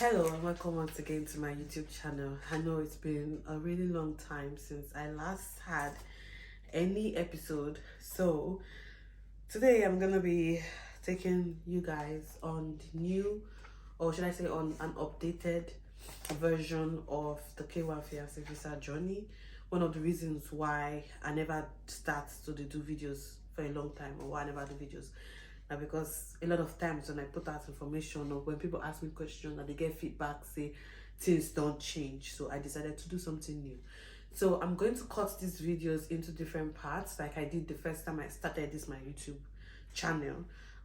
Hello and welcome once again to my YouTube channel. I know it's been a really long time since I last had any episode, so today I'm gonna be taking you guys on the new, or should I say on an updated version of the K-1 fiancé visa journey. One of the reasons why I never start to do videos for a long time, or why I never do videos, because a lot of times when I put out information or when people ask me questions and they get feedback, say things don't change, so I decided to do something new. So I'm going to cut these videos into different parts like I did the first time I started my YouTube channel,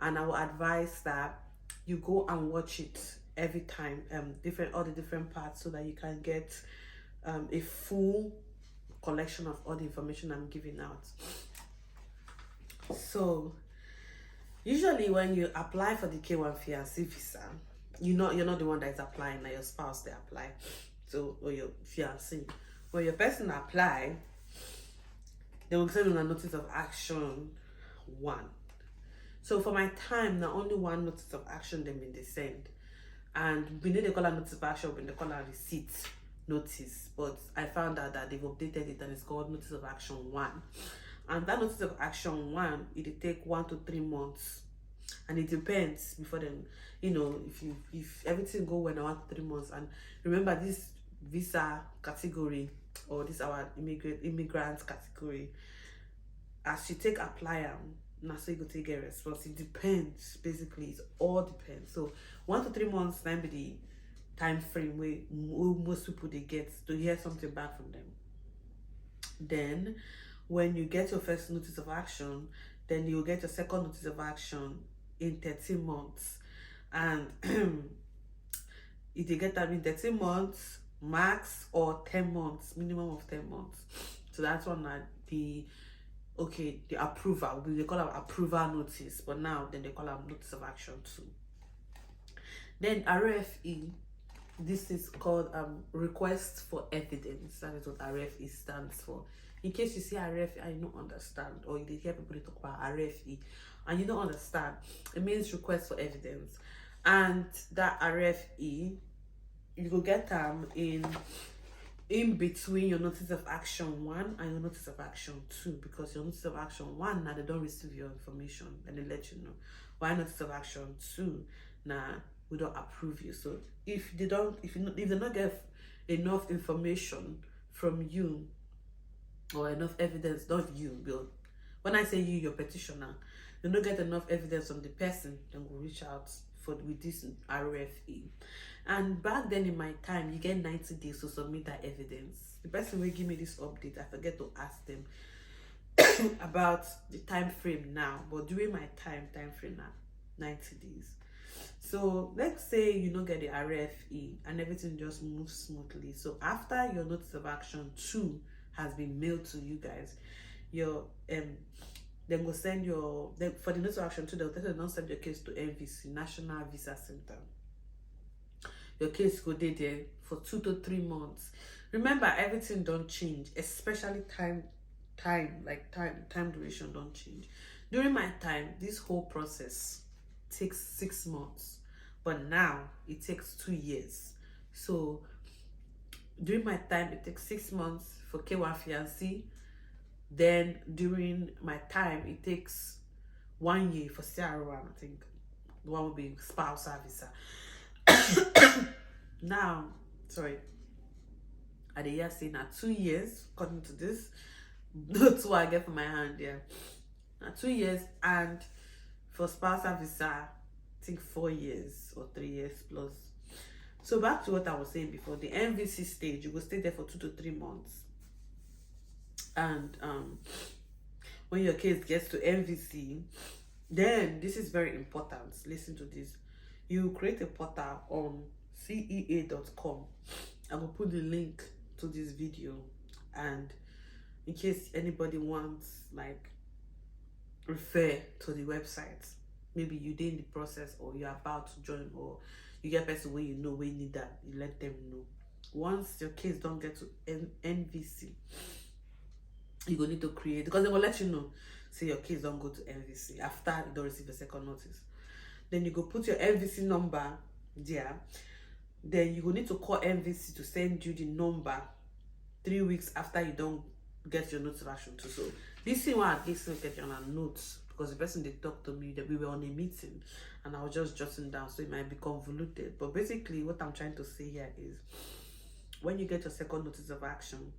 and I will advise that you go and watch it every time, all the different parts, so that you can get a full collection of all the information I'm giving out. So usually when you apply for the K-1 fiancé visa, you're not the one that is applying, like your spouse they apply, so, or your fiancé. When your person apply, they will send you a notice of action 1. So for my time, now only one notice of action they send, and we need to call a notice of action when they call a receipt notice, but I found out that they've updated it and it's called notice of action 1. And that notice of action 1, it'll take 1 to 3 months, and it depends before then. If everything go well in 1 to 3 months, and remember this visa category, or this our immigrants category, as you take apply now, so you go take a response. It depends, basically it all depends. So 1 to 3 months time be the time frame where most people they get to hear something back from them. Then when you get your first notice of action, then you'll get your second notice of action in 13 months. And if you get that in 13 months, max, or 10 months, minimum of 10 months. So that's one that the approval, they call it approval notice, but now then they call it notice of action 2. Then RFE, this is called request for evidence. That is what RFE stands for. In case you see RFE and you don't understand, or you hear people talk about RFE and you don't understand, it means request for evidence. And that RFE, you will get in between your notice of action 1 and your notice of action 2, because your notice of action 1 now they don't receive your information and they let you know. Why notice of action 2 now we don't approve you. So if they don't get enough information from you, or enough evidence, not you, but when I say you, your petitioner, you don't get enough evidence from the person, then we'll reach out with this RFE. And back then in my time, you get 90 days to submit that evidence. The person will give me this update, I forget to ask them about the time frame now, but during my time frame now, 90 days. So let's say you don't get the RFE and everything just moves smoothly. So after your notice of action 2 has been mailed to you guys, your then go send for the notice of action 2, they'll tell you don't send your case to NVC, National Visa Center. Your case go there for 2 to 3 months. Remember, everything don't change, especially time duration don't change. During my time, this whole process takes 6 months, but now it takes 2 years. So during my time, it takes 6 months for K-1 fiancé. Then during my time, it takes 1 year for CR1. I think the one will be spousal visa. Now, sorry, at the year saying now 2 years, according to this, that's what I get from my hand here. Now 2 years, and for spousal visa, I think 4 years or 3 years plus. So back to what I was saying before, the NVC stage, you will stay there for 2 to 3 months. And when your case gets to NVC, then this is very important. Listen to this. You create a portal on CEA.com. I will put the link to this video, and in case anybody wants refer to the website, maybe you're in the process, or you're about to join, or you get a person where you know where you need that, you let them know. Once your case don't get to NVC, you go need to create, because they will let you know, say your case don't go to NVC after you don't receive a second notice. Then you go put your NVC number there. then you will need to call MVC to send you the number 3 weeks after you don't get your notice of action too. So this thing why this thing get on a notes, because the person they talked to me that we were on a meeting and I was just jotting down, so it might be convoluted. But basically what I'm trying to say here is, when you get your second notice of action,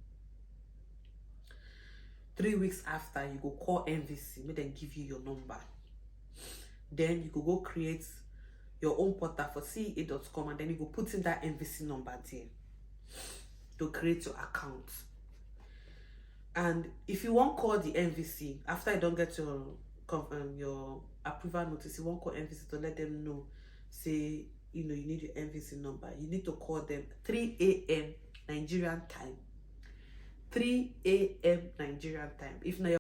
3 weeks after, you go call MVC, make them give you your number. Then you could go create your own portal for CA.com, and then you go put in that MVC number there to create your account. And if you won't call the MVC after you don't get your approval notice, you won't call MVC to let them know, say, you know, you need your MVC number. You need to call them 3 a.m. Nigerian time. 3 a.m. Nigerian time. If not,